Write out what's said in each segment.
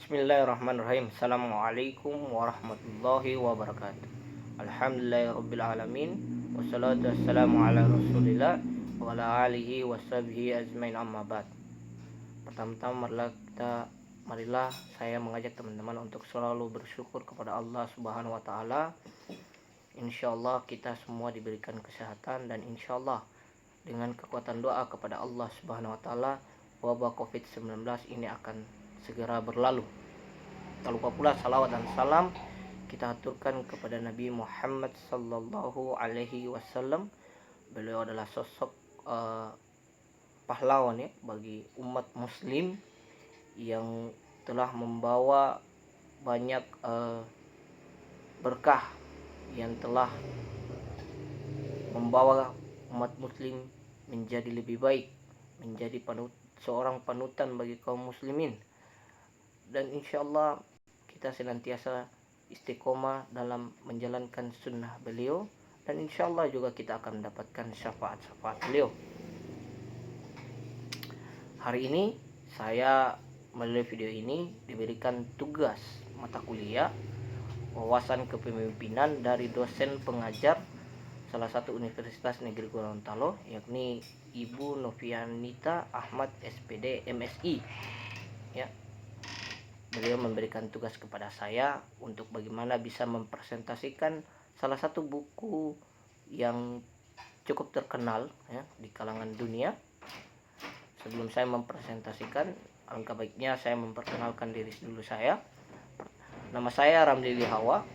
Bismillahirrahmanirrahim. Assalamualaikum warahmatullahi wabarakatuh. Alhamdulillahirrabbilalamin. Wassalatu wassalamu ala rasulillah wa ala alihi washabihi ajmain, amma ba'd. Pertama-tama marilah saya mengajak teman-teman untuk selalu bersyukur kepada Allah Subhanahu wa taala. Insyaallah kita semua diberikan kesehatan, dan insyaallah dengan kekuatan doa kepada Allah Subhanahu wa taala, wabah Covid-19 ini akan segera berlalu. Tak lupa pula salawat dan salam kita aturkan kepada Nabi Muhammad sallallahu alaihi wasallam. Beliau adalah sosok pahlawan ya bagi umat muslim yang telah membawa banyak berkah, yang telah membawa umat muslim menjadi lebih baik, menjadi seorang panutan bagi kaum muslimin. Dan insyaallah kita senantiasa istiqomah dalam menjalankan sunnah beliau, dan insyaallah juga kita akan mendapatkan syafaat-syafaat beliau. Hari ini saya melalui video ini diberikan tugas mata kuliah wawasan kepemimpinan dari dosen pengajar salah satu Universitas Negeri Gorontalo, yakni Ibu Novianita Ahmad SPD MSI ya. Beliau memberikan tugas kepada saya untuk bagaimana bisa mempresentasikan salah satu buku yang cukup terkenal ya di kalangan dunia. Sebelum saya mempresentasikan, alangkah baiknya saya memperkenalkan diri dulu saya. Nama saya Ramli Lihawa.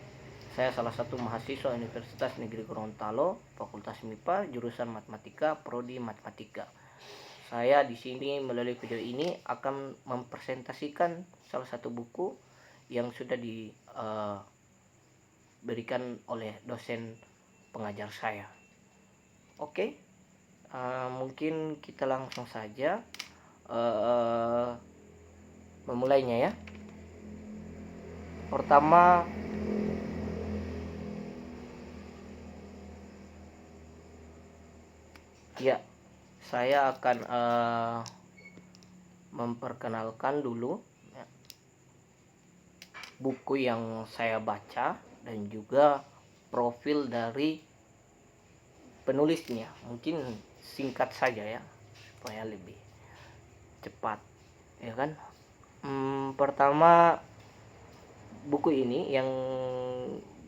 Saya salah satu mahasiswa Universitas Negeri Gorontalo, Fakultas MIPA, jurusan Matematika, prodi Matematika. Saya di sini melalui video ini akan mempresentasikan salah satu buku yang sudah diberikan oleh dosen pengajar saya. Oke, mungkin kita langsung saja memulainya ya. Pertama, ya, saya akan memperkenalkan dulu ya, buku yang saya baca dan juga profil dari penulisnya. Mungkin singkat saja ya supaya lebih cepat ya kan. Pertama, buku ini yang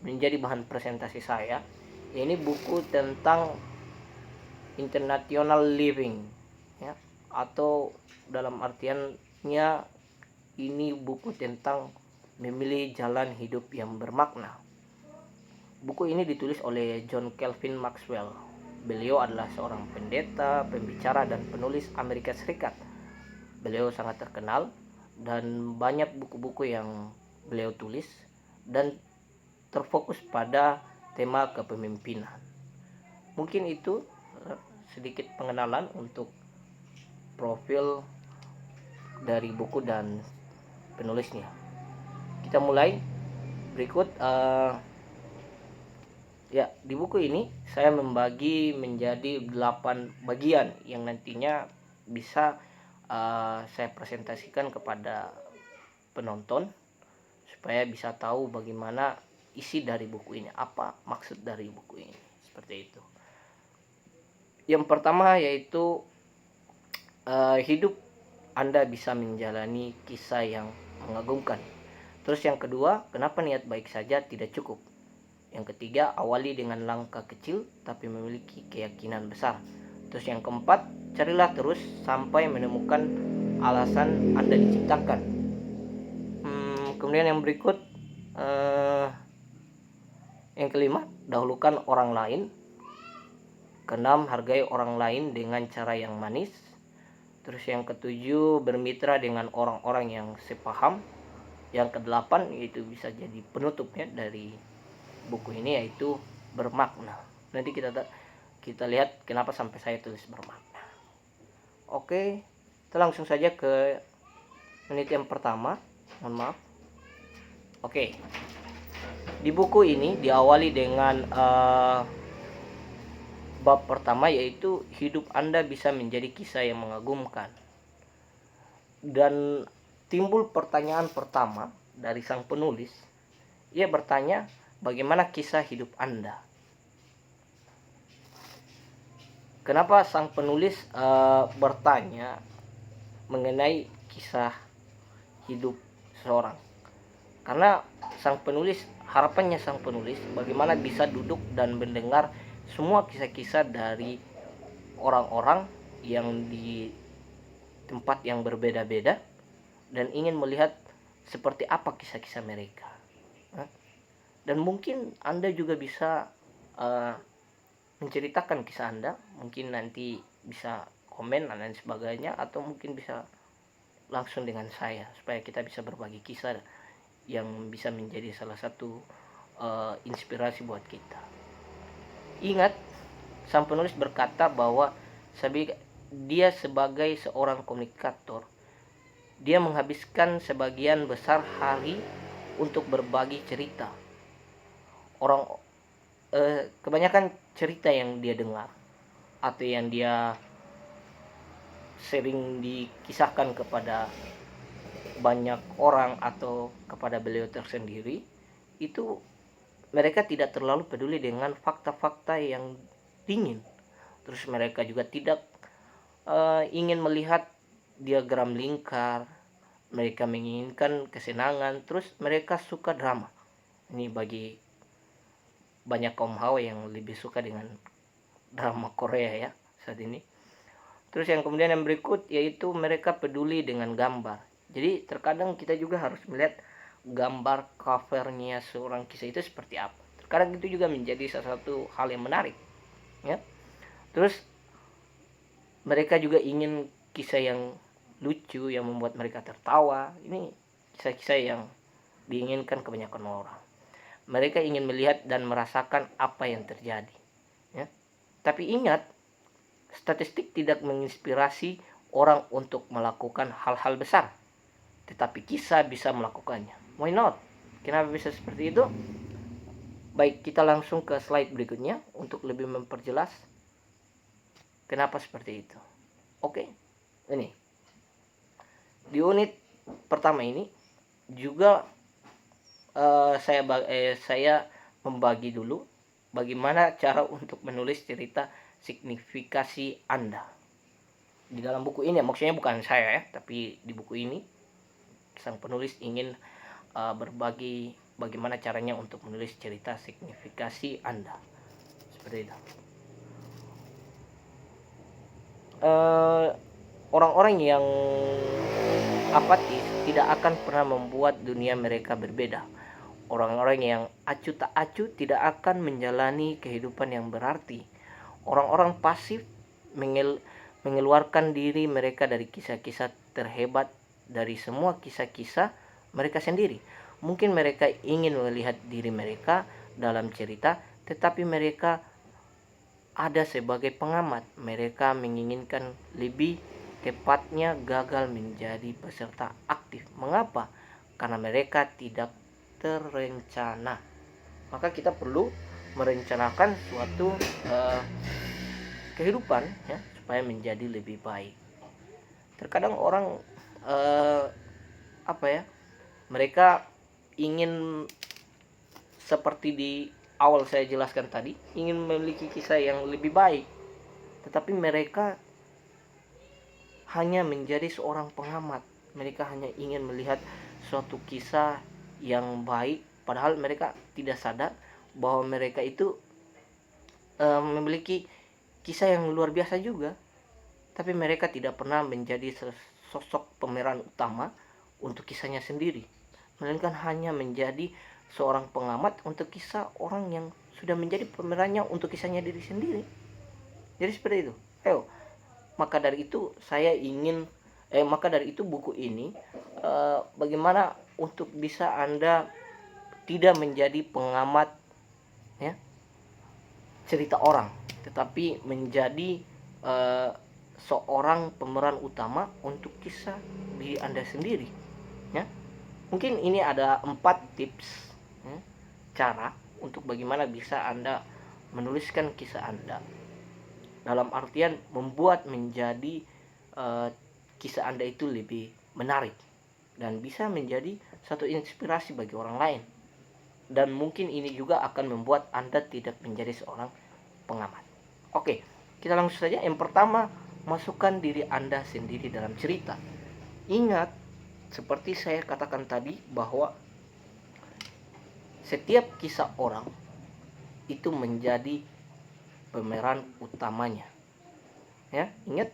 menjadi bahan presentasi saya, ini buku tentang international living ya, atau dalam artiannya ini buku tentang memilih jalan hidup yang bermakna. Buku ini ditulis oleh John Calvin Maxwell. Beliau adalah seorang pendeta, pembicara, dan penulis Amerika Serikat. Beliau sangat terkenal dan banyak buku-buku yang beliau tulis dan terfokus pada tema kepemimpinan. Mungkin itu sedikit pengenalan untuk profil dari buku dan penulisnya. Kita mulai. Berikut ya, di buku ini saya membagi menjadi 8 bagian yang nantinya bisa saya presentasikan kepada penonton supaya bisa tahu bagaimana isi dari buku ini, apa maksud dari buku ini, seperti itu. Yang pertama yaitu hidup Anda bisa menjalani kisah yang mengagumkan. Terus yang kedua, kenapa niat baik saja tidak cukup. Yang ketiga, awali dengan langkah kecil tapi memiliki keyakinan besar. Terus yang keempat, carilah terus sampai menemukan alasan Anda diciptakan. Kemudian yang berikut, yang kelima, dahulukan orang lain. Keenam, hargai orang lain dengan cara yang manis. Terus yang ketujuh, bermitra dengan orang-orang yang sepaham. Yang kedelapan, yaitu bisa jadi penutupnya dari buku ini, yaitu bermakna. Nanti kita lihat kenapa sampai saya tulis bermakna. Oke, kita langsung saja ke menit yang pertama. Mohon maaf. Oke, di buku ini diawali dengan bab pertama, yaitu hidup Anda bisa menjadi kisah yang mengagumkan. Dan timbul pertanyaan pertama dari sang penulis. Ia bertanya, bagaimana kisah hidup Anda? Kenapa sang penulis bertanya mengenai kisah hidup seseorang? Karena harapannya sang penulis bagaimana bisa duduk dan mendengar semua kisah-kisah dari orang-orang yang di tempat yang berbeda-beda dan ingin melihat seperti apa kisah-kisah mereka. Dan mungkin Anda juga bisa menceritakan kisah Anda, mungkin nanti bisa komen dan lain sebagainya, atau mungkin bisa langsung dengan saya supaya kita bisa berbagi kisah yang bisa menjadi salah satu inspirasi buat kita. Ingat, sang penulis berkata bahwa dia sebagai seorang komunikator, dia menghabiskan sebagian besar hari untuk berbagi cerita. Kebanyakan cerita yang dia dengar atau yang dia sering dikisahkan kepada banyak orang atau kepada beliau tersendiri, itu mereka tidak terlalu peduli dengan fakta-fakta yang dingin. Terus mereka juga tidak ingin melihat diagram lingkar. Mereka menginginkan kesenangan. Terus mereka suka drama. Ini bagi banyak kaum hawa yang lebih suka dengan drama Korea ya saat ini. Terus yang kemudian yang berikut yaitu mereka peduli dengan gambar. Jadi terkadang kita juga harus melihat gambar covernya seorang kisah itu seperti apa. Terkadang itu juga menjadi salah satu hal yang menarik ya. Terus mereka juga ingin kisah yang lucu yang membuat mereka tertawa. Ini kisah-kisah yang diinginkan kebanyakan orang. Mereka ingin melihat dan merasakan apa yang terjadi ya. Tapi ingat, statistik tidak menginspirasi orang untuk melakukan hal-hal besar, tetapi kisah bisa melakukannya. Why not? Kenapa bisa seperti itu? Baik, kita langsung ke slide berikutnya untuk lebih memperjelas kenapa seperti itu. Oke, ini di unit pertama ini juga saya membagi dulu bagaimana cara untuk menulis cerita signifikasi Anda. Di dalam buku ini, maksudnya bukan saya ya, tapi di buku ini sang penulis ingin berbagi bagaimana caranya untuk menulis cerita signifikasi Anda. Seperti itu. Orang-orang yang apatis tidak akan pernah membuat dunia mereka berbeda. Orang-orang yang acuh tak acuh tidak akan menjalani kehidupan yang berarti. Orang-orang pasif mengeluarkan diri mereka dari kisah-kisah terhebat, dari semua kisah-kisah mereka sendiri. Mungkin mereka ingin melihat diri mereka dalam cerita, tetapi mereka ada sebagai pengamat. Mereka menginginkan lebih tepatnya gagal menjadi peserta aktif. Mengapa? Karena mereka tidak terencana. Maka kita perlu merencanakan suatu kehidupan ya, supaya menjadi lebih baik. Terkadang orang mereka ingin seperti di awal saya jelaskan tadi, ingin memiliki kisah yang lebih baik, tetapi mereka hanya menjadi seorang pengamat. Mereka hanya ingin melihat suatu kisah yang baik, padahal mereka tidak sadar bahwa mereka itu memiliki kisah yang luar biasa juga, tapi mereka tidak pernah menjadi sosok pemeran utama untuk kisahnya sendiri, melainkan hanya menjadi seorang pengamat untuk kisah orang yang sudah menjadi pemerannya untuk kisahnya diri sendiri. Jadi seperti itu. Maka dari itu buku ini bagaimana untuk bisa Anda tidak menjadi pengamat ya cerita orang, tetapi menjadi seorang pemeran utama untuk kisah diri Anda sendiri ya. Mungkin ini ada 4 tips cara untuk bagaimana bisa Anda menuliskan kisah Anda, dalam artian membuat menjadi kisah Anda itu lebih menarik dan bisa menjadi satu inspirasi bagi orang lain. Dan mungkin ini juga akan membuat Anda tidak menjadi seorang pengamat. Oke, kita langsung saja. Yang pertama, masukkan diri Anda sendiri dalam cerita. Ingat, seperti saya katakan tadi, bahwa setiap kisah orang itu menjadi pemeran utamanya. Ya, ingat,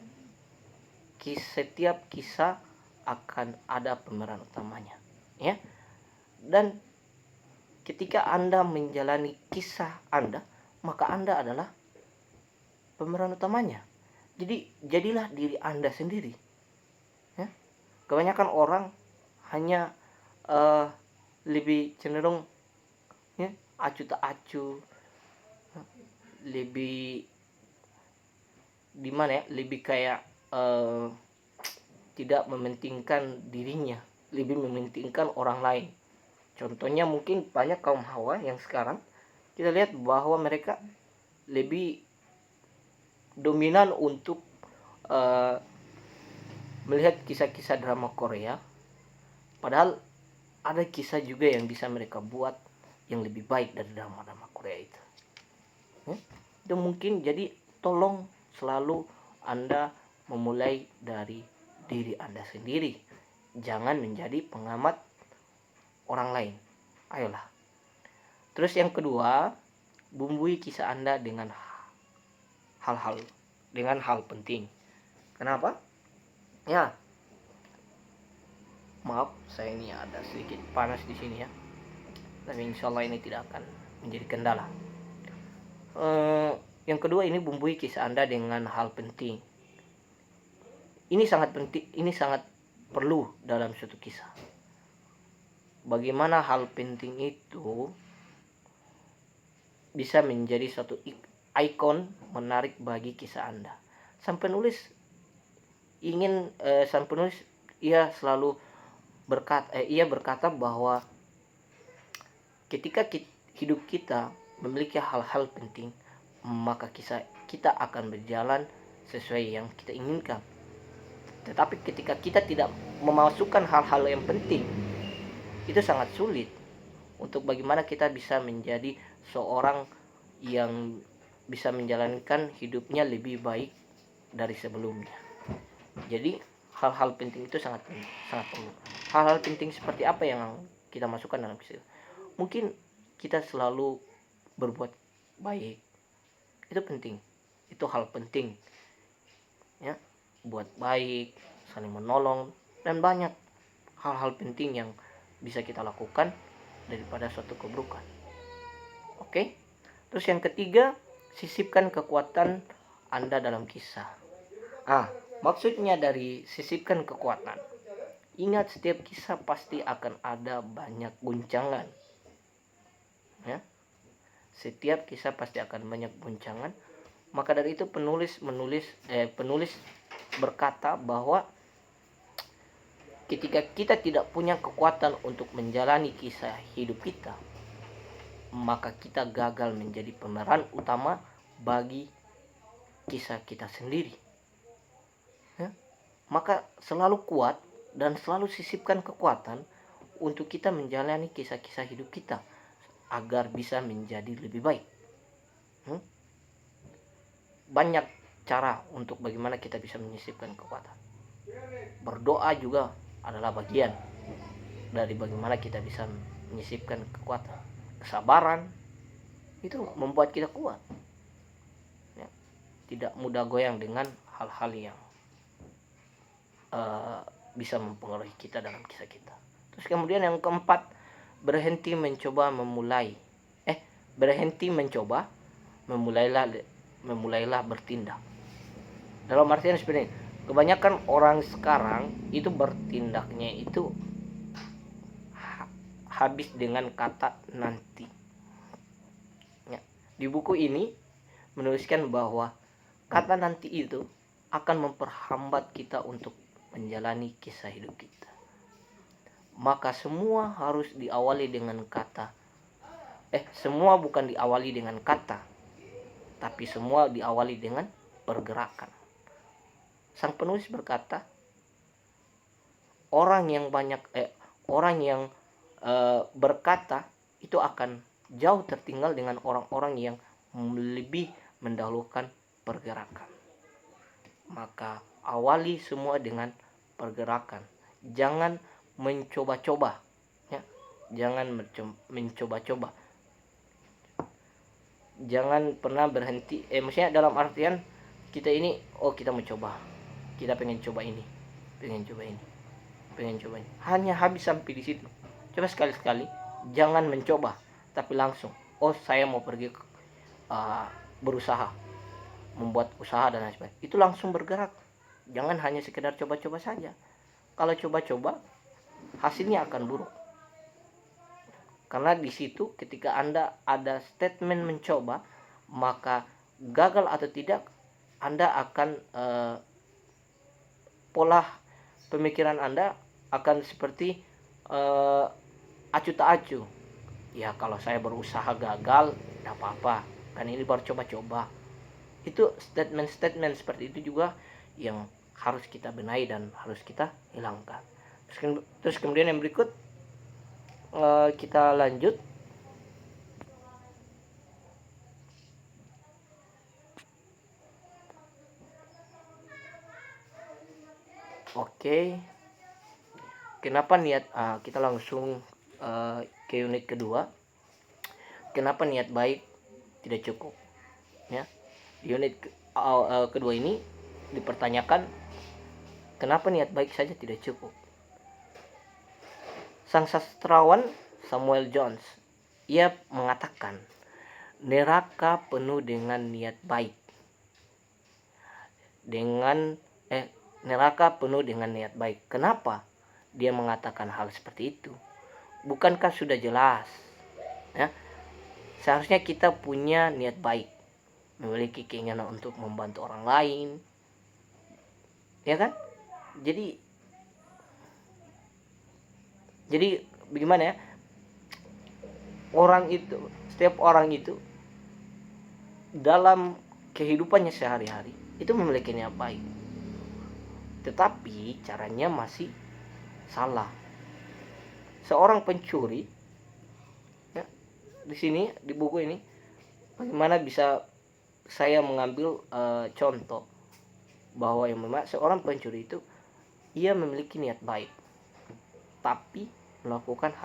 setiap kisah akan ada pemeran utamanya. Ya, dan ketika Anda menjalani kisah Anda, maka Anda adalah pemeran utamanya. Jadi jadilah diri Anda sendiri. Ya, kebanyakan orang hanya lebih cenderung ya, acu tak acu, lebih di mana ya, lebih kayak tidak mementingkan dirinya, lebih mementingkan orang lain. Contohnya mungkin banyak kaum hawa yang sekarang kita lihat bahwa mereka lebih dominan untuk melihat kisah-kisah drama Korea, padahal ada kisah juga yang bisa mereka buat yang lebih baik dari drama-drama Korea itu. Itu mungkin, jadi tolong selalu Anda memulai dari diri Anda sendiri. Jangan menjadi pengamat orang lain. Ayolah. Terus yang kedua, bumbui kisah Anda dengan hal penting. Kenapa? Ya, maaf, saya ini ada sedikit panas di sini ya. Tapi insya Allah ini tidak akan menjadi kendala. Yang kedua, ini bumbui kisah Anda dengan hal penting. Ini sangat penting, ini sangat perlu dalam suatu kisah. Bagaimana hal penting itu bisa menjadi suatu ikon menarik bagi kisah Anda. Sang penulis ia selalu berkata bahwa ketika hidup kita memiliki hal-hal penting, maka kisah kita akan berjalan sesuai yang kita inginkan. Tetapi ketika kita tidak memasukkan hal-hal yang penting, itu sangat sulit untuk bagaimana kita bisa menjadi seorang yang bisa menjalankan hidupnya lebih baik dari sebelumnya. Jadi hal-hal penting itu sangat perlu. Hal-hal penting seperti apa yang kita masukkan dalam kisah? Mungkin kita selalu berbuat baik, itu penting, itu hal penting ya. Buat baik, saling menolong, dan banyak hal-hal penting yang bisa kita lakukan daripada suatu keburukan. Oke. Terus yang ketiga, sisipkan kekuatan Anda dalam kisah. Maksudnya dari sisipkan kekuatan, ingat, setiap kisah pasti akan ada banyak guncangan ya. Setiap kisah pasti akan banyak guncangan. Maka dari itu penulis berkata bahwa ketika kita tidak punya kekuatan untuk menjalani kisah hidup kita, maka kita gagal menjadi pemeran utama bagi kisah kita sendiri ya. Maka selalu kuat dan selalu sisipkan kekuatan untuk kita menjalani kisah-kisah hidup kita agar bisa menjadi lebih baik. Banyak cara untuk bagaimana kita bisa menyisipkan kekuatan. Berdoa juga adalah bagian dari bagaimana kita bisa menyisipkan kekuatan. Kesabaran itu membuat kita kuat ya. Tidak mudah goyang dengan hal-hal yang bisa mempengaruhi kita dalam kisah kita. Terus kemudian yang keempat, berhenti mencoba, memulailah bertindak. Dalam artian seperti ini, kebanyakan orang sekarang itu bertindaknya itu habis dengan kata nanti ya. Di buku ini menuliskan bahwa kata nanti itu akan memperhambat kita untuk menjalani kisah hidup kita. Maka semua harus diawali dengan kata. Semua bukan diawali dengan kata, tapi semua diawali dengan pergerakan. Sang penulis berkata, orang yang berkata itu akan jauh tertinggal dengan orang-orang yang lebih mendahulukan pergerakan. Maka awali semua dengan pergerakan. Jangan mencoba-coba, ya. Jangan mencoba-coba. Jangan pernah berhenti. Maksudnya dalam artian kita ini, kita mencoba, kita pengen coba ini, pengen coba ini. Hanya habis sampai di situ. Coba sekali-sekali jangan mencoba, tapi langsung, saya mau pergi berusaha, membuat usaha dan lain sebagainya. Itu langsung bergerak. Jangan hanya sekedar coba-coba saja. Kalau coba-coba, hasilnya akan buruk. Karena di situ ketika Anda ada statement mencoba, maka gagal atau tidak, Anda akan pola pemikiran Anda akan seperti acuh tak acuh. Ya kalau saya berusaha gagal, tidak apa-apa, kan ini baru coba-coba. Itu statement seperti itu juga yang harus kita benahi dan harus kita hilangkan. Terus kemudian yang berikut, kita lanjut. Oke. Kenapa niat? Kita langsung ke unit kedua. Kenapa niat baik tidak cukup? Ya. Di unit kedua ini dipertanyakan, kenapa niat baik saja tidak cukup? Sang sastrawan Samuel Jones, ia mengatakan, neraka penuh dengan niat baik. Neraka penuh dengan niat baik. Kenapa dia mengatakan hal seperti itu? Bukankah sudah jelas? Ya, seharusnya kita punya niat baik, memiliki keinginan untuk membantu orang lain, ya kan? Jadi bagaimana ya? Setiap orang itu dalam kehidupannya sehari-hari itu memiliki niat baik, tetapi caranya masih salah. Seorang pencuri, ya, di sini di buku ini bagaimana bisa saya mengambil contoh bahwa yang memang seorang pencuri itu ia memiliki niat baik, tapi melakukan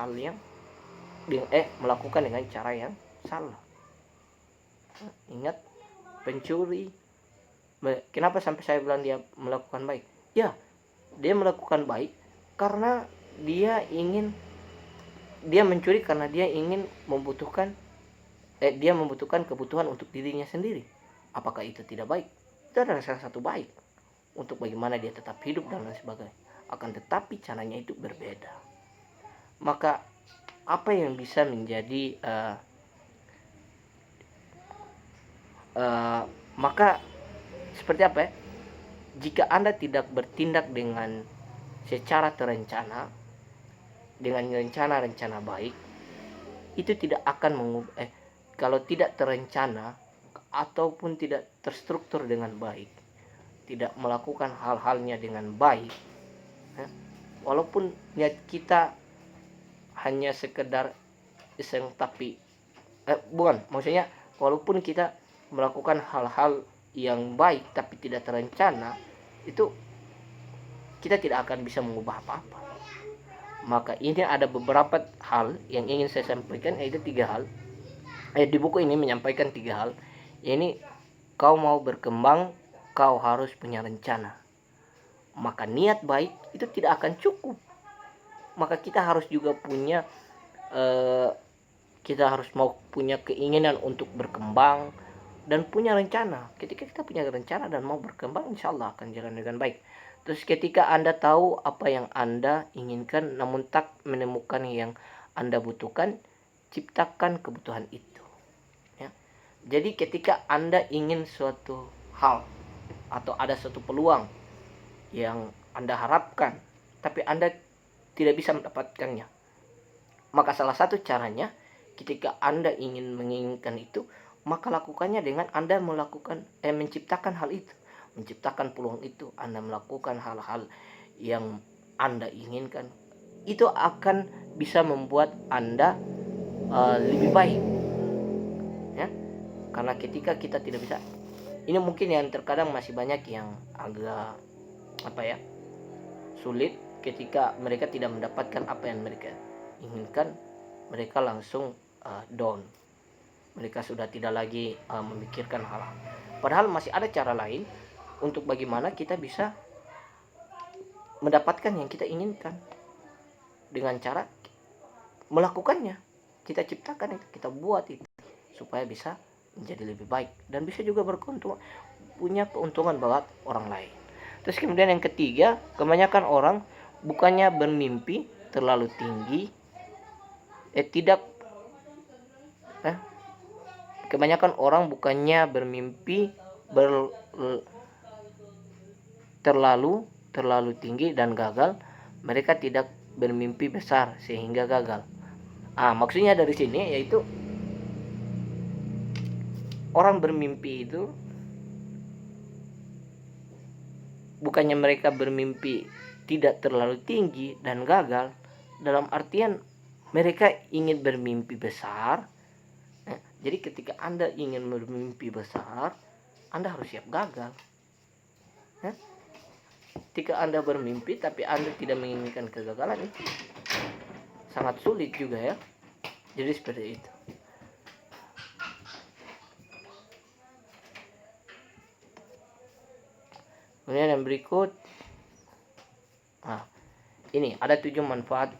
dengan cara yang salah. Ingat, pencuri, kenapa sampai saya bilang dia melakukan baik? Ya, dia melakukan baik karena dia mencuri karena dia ingin membutuhkan kebutuhan untuk dirinya sendiri. Apakah itu tidak baik? Itu adalah salah satu baik untuk bagaimana dia tetap hidup dan lain sebagainya. Akan tetapi caranya itu berbeda. Maka apa yang bisa menjadi maka seperti apa ya? Jika Anda tidak bertindak dengan secara terencana, dengan rencana baik, itu tidak akan kalau tidak terencana ataupun tidak terstruktur dengan baik, tidak melakukan hal-halnya dengan baik, ya, walaupun niat kita hanya sekedar iseng, tapi maksudnya walaupun kita melakukan hal-hal yang baik tapi tidak terencana, itu kita tidak akan bisa mengubah apa-apa. Maka ini ada beberapa hal yang ingin saya sampaikan, yaitu 3 hal. Di buku ini menyampaikan 3 hal. Ini, kau mau berkembang, kau harus punya rencana. Maka niat baik itu tidak akan cukup. Maka kita harus juga punya kita harus mau punya keinginan untuk berkembang dan punya rencana. Ketika kita punya rencana dan mau berkembang, insya Allah akan jalan dengan baik. Terus ketika Anda tahu apa yang Anda inginkan namun tak menemukan yang Anda butuhkan, ciptakan kebutuhan itu, ya. Jadi ketika Anda ingin suatu hal atau ada suatu peluang yang Anda harapkan tapi Anda tidak bisa mendapatkannya, maka salah satu caranya ketika Anda menginginkan itu, maka lakukannya dengan Anda menciptakan hal itu, menciptakan peluang itu. Anda melakukan hal-hal yang Anda inginkan, itu akan bisa membuat Anda lebih baik, ya. Karena ketika kita tidak bisa, ini mungkin yang terkadang masih banyak yang agak sulit ketika mereka tidak mendapatkan apa yang mereka inginkan, mereka langsung down. Mereka sudah tidak lagi memikirkan hal-hal. Padahal masih ada cara lain untuk bagaimana kita bisa mendapatkan yang kita inginkan dengan cara melakukannya. Kita ciptakan itu, kita buat itu supaya bisa menjadi lebih baik dan bisa juga punya keuntungan buat orang lain. Terus kemudian yang ketiga, kebanyakan orang bukannya bermimpi terlalu tinggi, kebanyakan orang bukannya bermimpi terlalu tinggi dan gagal, mereka tidak bermimpi besar sehingga gagal. Maksudnya dari sini yaitu orang bermimpi itu bukannya mereka bermimpi tidak terlalu tinggi dan gagal, dalam artian mereka ingin bermimpi besar. Jadi ketika Anda ingin bermimpi besar, Anda harus siap gagal. Ketika Anda bermimpi tapi Anda tidak menginginkan kegagalan, itu sangat sulit juga, ya. Jadi seperti itu. Kemudian yang berikut, ini ada 7 manfaat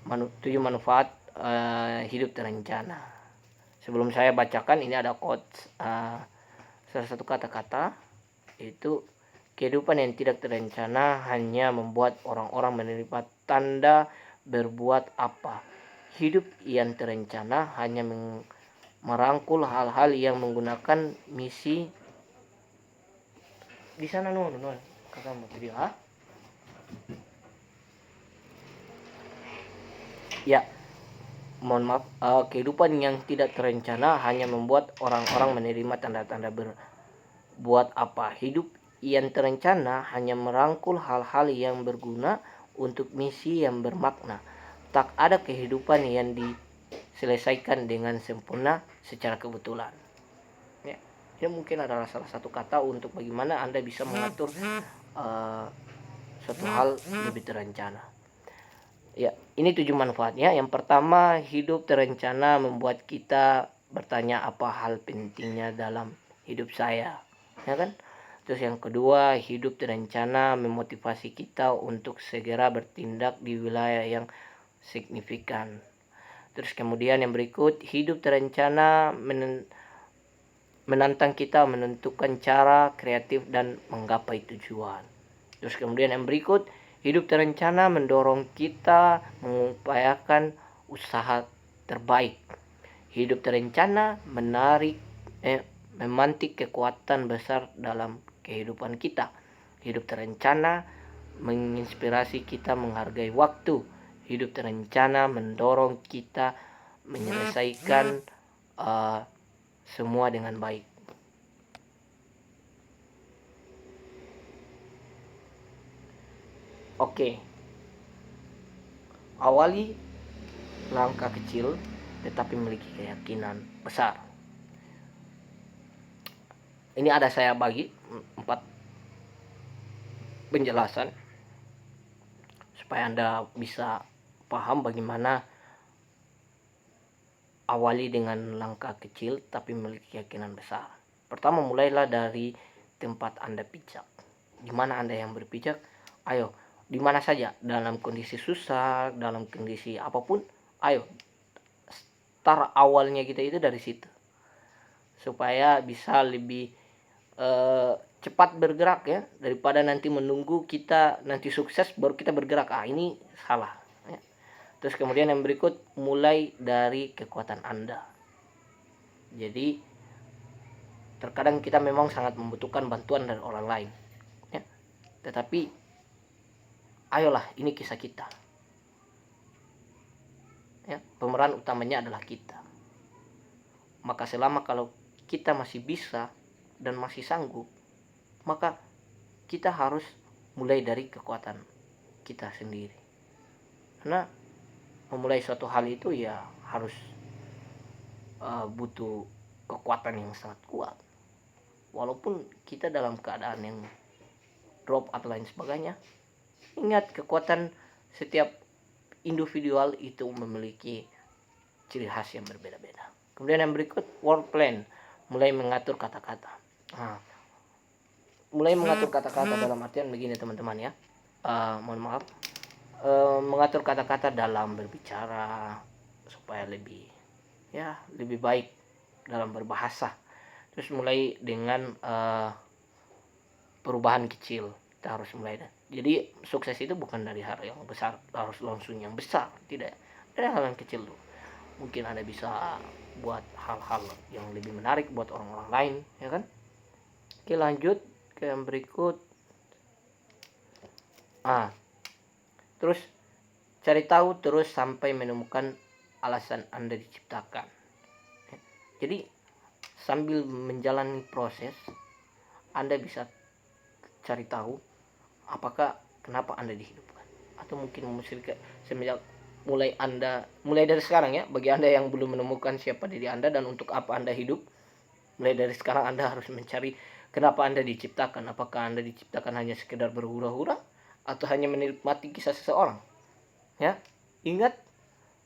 7 manfaat hidup terencana. Sebelum saya bacakan, ini ada quotes, salah satu kata-kata itu, kehidupan yang tidak terencana hanya membuat orang-orang menerima tanda berbuat apa. Hidup yang terencana hanya merangkul hal-hal yang menggunakan misi. Di sana kakak mau video, ya, mohon maaf, kehidupan yang tidak terencana hanya membuat orang-orang menerima tanda-tanda berbuat apa. Hidup yang terencana hanya merangkul hal-hal yang berguna untuk misi yang bermakna. Tak ada kehidupan yang diselesaikan dengan sempurna secara kebetulan. Ya, ini mungkin adalah salah satu kata untuk bagaimana Anda bisa mengatur suatu hal lebih terencana. Ya, ini 7 manfaatnya. Yang pertama, hidup terencana membuat kita bertanya apa hal pentingnya dalam hidup saya, ya kan? Terus yang kedua, hidup terencana memotivasi kita untuk segera bertindak di wilayah yang signifikan. Terus kemudian yang berikut, hidup terencana menantang kita menentukan cara kreatif dan menggapai tujuan. Terus kemudian yang berikut, hidup terencana mendorong kita mengupayakan usaha terbaik. Hidup terencana memantik kekuatan besar dalam kehidupan kita. Hidup terencana menginspirasi kita menghargai waktu. Hidup terencana mendorong kita menyelesaikan semua dengan baik. Oke. Awali langkah kecil tetapi memiliki keyakinan besar. Ini ada saya bagi 4 penjelasan supaya Anda bisa paham bagaimana awali dengan langkah kecil tapi memiliki keyakinan besar. Pertama, mulailah dari tempat Anda pijak. Di mana Anda yang berpijak? Ayo, di mana saja, dalam kondisi susah, dalam kondisi apapun, ayo start awalnya kita itu dari situ supaya bisa lebih cepat bergerak, ya, daripada nanti menunggu kita nanti sukses baru kita bergerak. Ini salah, ya. Terus kemudian yang berikut, mulai dari kekuatan Anda. Jadi terkadang kita memang sangat membutuhkan bantuan dari orang lain, ya, tetapi ayolah, ini kisah kita, ya, pemeran utamanya adalah kita. Maka selama kalau kita masih bisa dan masih sanggup, maka kita harus mulai dari kekuatan kita sendiri. Karena memulai suatu hal itu ya harus butuh kekuatan yang sangat kuat. Walaupun kita dalam keadaan yang drop atau lain sebagainya, ingat kekuatan setiap individual itu memiliki ciri khas yang berbeda-beda. Kemudian yang berikut, word plan, mulai mengatur kata-kata. Mulai mengatur kata-kata dalam artian begini teman-teman ya. Mohon maaf, mengatur kata-kata dalam berbicara supaya lebih baik dalam berbahasa. Terus mulai dengan perubahan kecil, kita harus mulai. Jadi sukses itu bukan dari hal yang besar harus langsung yang besar, tidak, dari hal yang kecil tuh. Mungkin Anda bisa buat hal-hal yang lebih menarik buat orang-orang lain, ya kan? Oke, lanjut ke yang berikut. Terus cari tahu terus sampai menemukan alasan Anda diciptakan. Jadi sambil menjalani proses, Anda bisa cari tahu apakah kenapa Anda dihidupkan, atau mungkin semenjak mulai dari sekarang ya, bagi Anda yang belum menemukan siapa diri Anda dan untuk apa Anda hidup, mulai dari sekarang Anda harus mencari kenapa Anda diciptakan. Apakah Anda diciptakan hanya sekedar berhura-hura atau hanya menikmati kisah seseorang? Ya, ingat,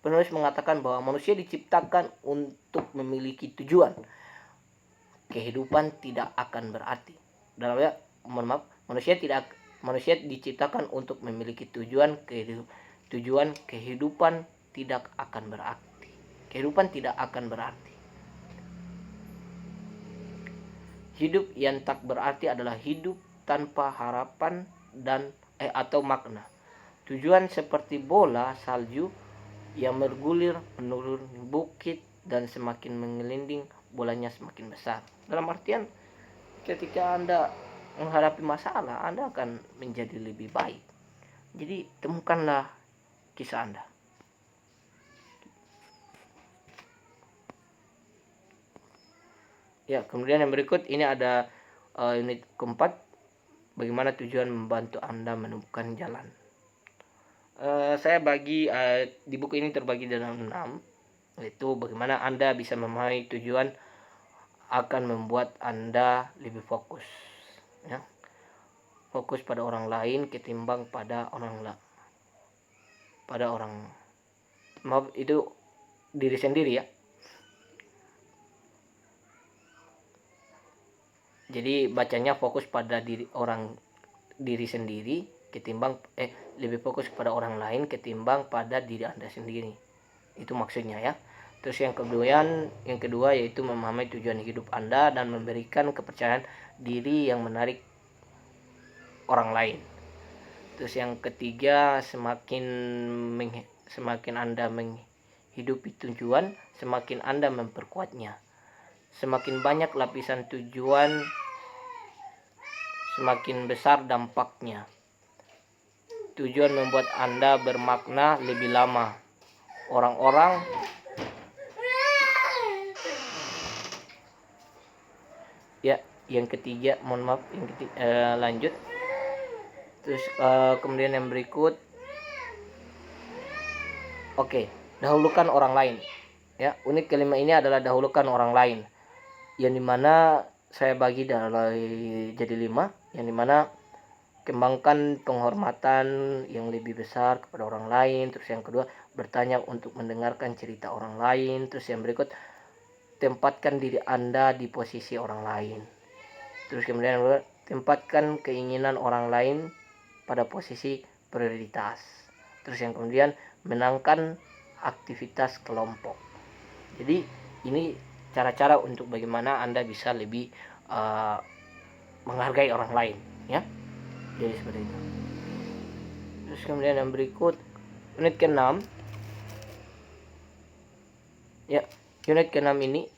penulis mengatakan bahwa manusia diciptakan untuk memiliki tujuan. Kehidupan tidak akan berarti. Dalamnya, manusia diciptakan untuk memiliki tujuan. Kehidupan tidak akan berarti. Kehidupan tidak akan berarti. Hidup yang tak berarti adalah hidup tanpa harapan atau makna. Tujuan seperti bola salju yang bergulir menuruni bukit dan semakin mengelinding, bolanya semakin besar. Dalam artian, ketika Anda menghadapi masalah, Anda akan menjadi lebih baik. Jadi temukanlah kisah Anda. Ya, kemudian yang berikut ini ada unit keempat, bagaimana tujuan membantu Anda menemukan jalan. Saya bagi di buku ini terbagi dalam 6, yaitu bagaimana Anda bisa memahami tujuan akan membuat Anda lebih fokus, ya. Fokus pada orang lain ketimbang pada itu diri sendiri ya. Jadi bacanya fokus pada diri sendiri ketimbang lebih fokus pada orang lain ketimbang pada diri Anda sendiri. Itu maksudnya ya. Terus yang kedua yaitu memahami tujuan hidup Anda dan memberikan kepercayaan diri yang menarik orang lain. Terus yang ketiga, semakin Anda menghidupi tujuan, semakin Anda memperkuatnya. Semakin banyak lapisan tujuan, semakin besar dampaknya. Tujuan membuat Anda bermakna lebih lama. Orang-orang ya, yang ketiga, lanjut. Terus kemudian yang berikut, dahulukan orang lain. Ya, unit kelima ini adalah dahulukan orang lain, yang dimana saya bagi jadi 5, yang dimana kembangkan penghormatan yang lebih besar kepada orang lain. Terus yang kedua, bertanya untuk mendengarkan cerita orang lain. Terus yang berikut, tempatkan diri Anda di posisi orang lain. Terus kemudian tempatkan keinginan orang lain pada posisi prioritas. Terus yang kemudian, menangkan aktivitas kelompok. Jadi ini cara-cara untuk bagaimana Anda bisa lebih menghargai orang lain, ya. Jadi seperti itu. Terus kemudian yang berikut, unit ke-6. Ya, unit ke-6 ini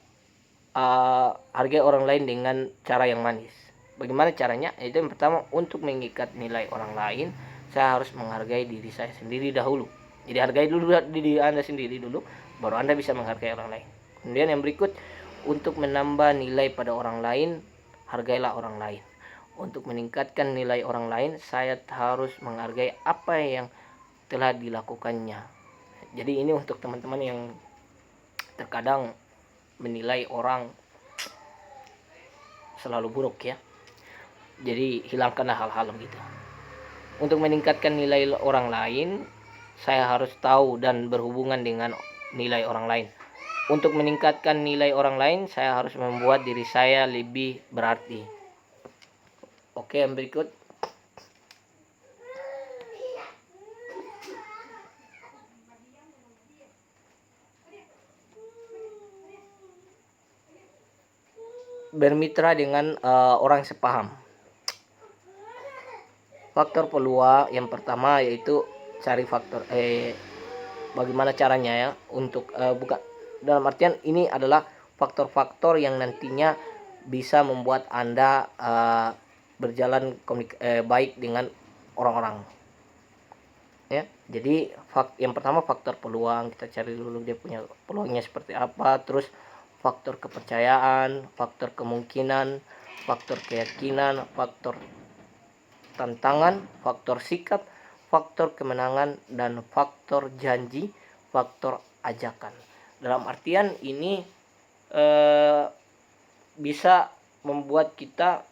hargai orang lain dengan cara yang manis. Bagaimana caranya? Itu yang pertama, untuk mengikat nilai orang lain, saya harus menghargai diri saya sendiri dahulu. Jadi hargai dulu diri Anda sendiri dulu, baru Anda bisa menghargai orang lain. Kemudian yang berikut, untuk menambah nilai pada orang lain, hargailah orang lain. Untuk meningkatkan nilai orang lain, saya harus menghargai apa yang telah dilakukannya. Jadi ini untuk teman-teman yang terkadang menilai orang selalu buruk ya. Jadi hilangkanlah hal-hal begitu. Untuk meningkatkan nilai orang lain, saya harus tahu dan berhubungan dengan nilai orang lain. Untuk meningkatkan nilai orang lain, saya harus membuat diri saya lebih berarti. Oke, yang berikut. Bermitra dengan orang sepaham. Faktor peluang yang pertama yaitu cari faktor bagaimana caranya ya untuk bukan dalam artian ini adalah faktor-faktor yang nantinya bisa membuat Anda berjalan baik dengan orang-orang ya. Jadi yang pertama faktor peluang, kita cari dulu dia punya peluangnya seperti apa, terus faktor kepercayaan, faktor kemungkinan, faktor keyakinan, faktor tantangan, faktor sikap, faktor kemenangan, dan faktor janji, faktor ajakan. Dalam artian ini bisa membuat kita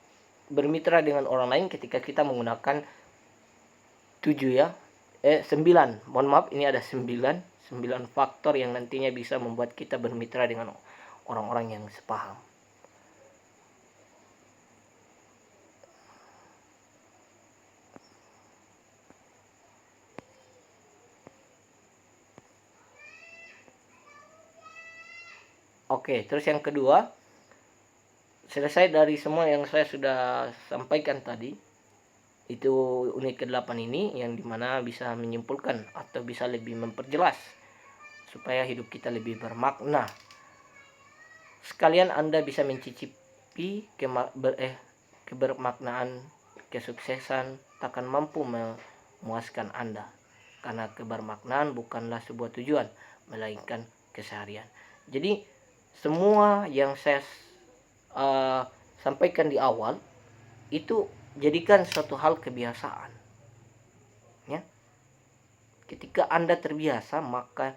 bermitra dengan orang lain ketika kita menggunakan 9, mohon maaf, ini ada 9 faktor yang nantinya bisa membuat kita bermitra dengan orang-orang yang sepaham. Oke, terus yang kedua, selesai dari semua yang saya sudah sampaikan tadi, itu unit ke-8 ini yang dimana bisa menyimpulkan atau bisa lebih memperjelas supaya hidup kita lebih bermakna. Sekalian Anda bisa mencicipi kebermaknaan. Kesuksesan takkan mampu memuaskan Anda, karena kebermaknaan bukanlah sebuah tujuan, melainkan keseharian. Jadi semua yang saya sampaikan di awal itu jadikan suatu hal kebiasaan ya. Ketika Anda terbiasa, maka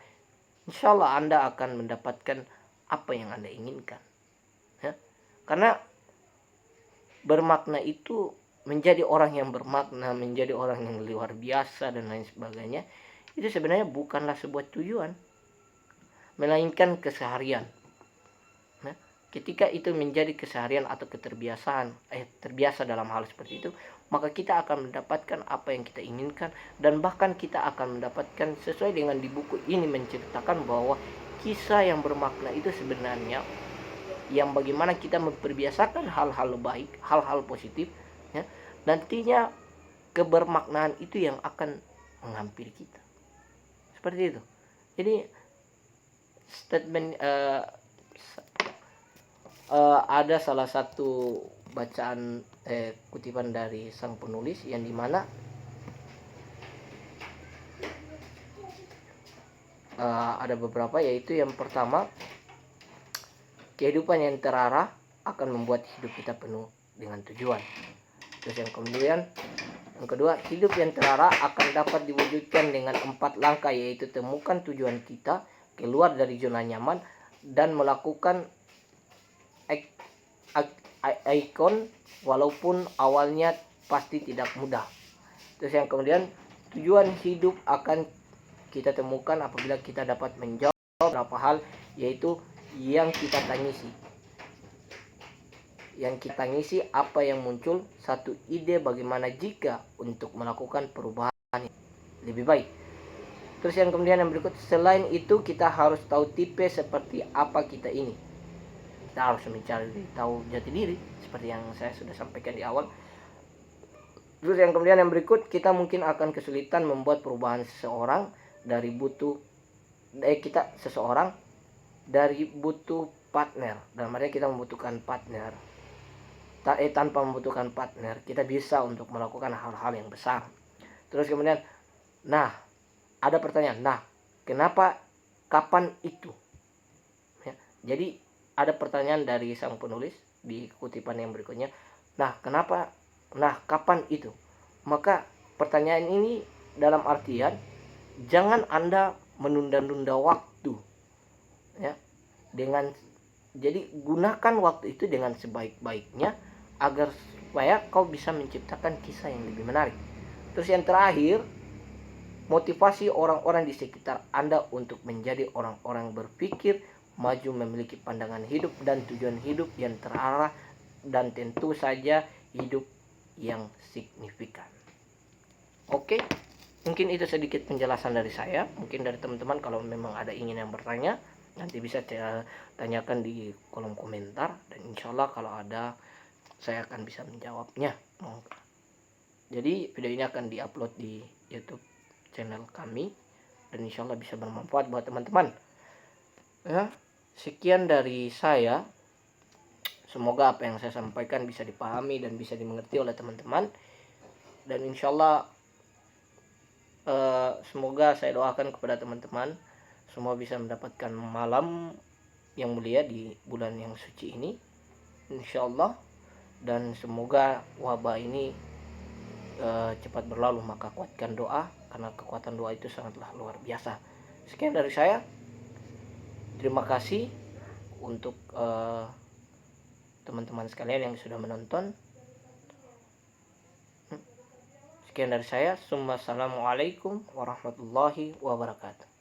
insya Allah Anda akan mendapatkan apa yang Anda inginkan ya. Karena bermakna itu menjadi orang yang bermakna, menjadi orang yang luar biasa dan lain sebagainya, itu sebenarnya bukanlah sebuah tujuan, melainkan keseharian. Nah, ketika itu menjadi keseharian atau keterbiasaan, terbiasa dalam hal seperti itu, maka kita akan mendapatkan apa yang kita inginkan, dan bahkan kita akan mendapatkan sesuai dengan di buku ini menceritakan bahwa kisah yang bermakna itu sebenarnya yang bagaimana kita memperbiasakan hal-hal baik, hal-hal positif ya, nantinya kebermaknaan itu yang akan menghampiri kita. Seperti itu. Jadi statement ada salah satu bacaan kutipan dari sang penulis yang dimana ada beberapa, yaitu yang pertama, kehidupan yang terarah akan membuat hidup kita penuh dengan tujuan. Terus yang kedua, hidup yang terarah akan dapat diwujudkan dengan 4 langkah, yaitu temukan tujuan kita, keluar dari zona nyaman, dan melakukan ikon walaupun awalnya pasti tidak mudah. Terus yang kemudian, tujuan hidup akan kita temukan apabila kita dapat menjawab beberapa hal, yaitu yang kita tangisi apa yang muncul, satu ide bagaimana jika untuk melakukan perubahan lebih baik. Terus yang kemudian yang berikut, selain itu kita harus tahu tipe seperti apa kita ini. Kita harus mencari tahu jati diri seperti yang saya sudah sampaikan di awal. Terus yang kemudian yang berikut, kita mungkin akan kesulitan membuat perubahan seseorang dari butuh partner. Dalam artinya kita membutuhkan partner. Tanpa membutuhkan partner, kita bisa untuk melakukan hal-hal yang besar. Terus kemudian, ada pertanyaan, kenapa, kapan itu? Ya, jadi ada pertanyaan dari sang penulis di kutipan yang berikutnya. Kenapa Nah, kapan itu? Maka pertanyaan ini dalam artian jangan Anda menunda-nunda waktu, ya. Jadi gunakan waktu itu dengan sebaik-baiknya agar supaya kau bisa menciptakan kisah yang lebih menarik. Terus yang terakhir, motivasi orang-orang di sekitar Anda untuk menjadi orang-orang berpikir maju, memiliki pandangan hidup dan tujuan hidup yang terarah, dan tentu saja hidup yang signifikan. Oke, mungkin itu sedikit penjelasan dari saya. Mungkin dari teman-teman kalau memang ada ingin yang bertanya, nanti bisa tanyakan di kolom komentar, dan insya Allah kalau ada saya akan bisa menjawabnya. Jadi video ini akan diupload di YouTube channel kami, dan insya Allah bisa bermanfaat buat teman-teman. Ya, sekian dari saya. Semoga apa yang saya sampaikan bisa dipahami dan bisa dimengerti oleh teman-teman. Dan insya Allah semoga saya doakan kepada teman-teman semua bisa mendapatkan malam yang mulia di bulan yang suci ini, insya Allah. Dan semoga wabah ini cepat berlalu. Maka kuatkan doa, karena kekuatan doa itu sangatlah luar biasa. Sekian dari saya. Terima kasih untuk teman-teman sekalian yang sudah menonton. Sekian dari saya. Assalamualaikum warahmatullahi wabarakatuh.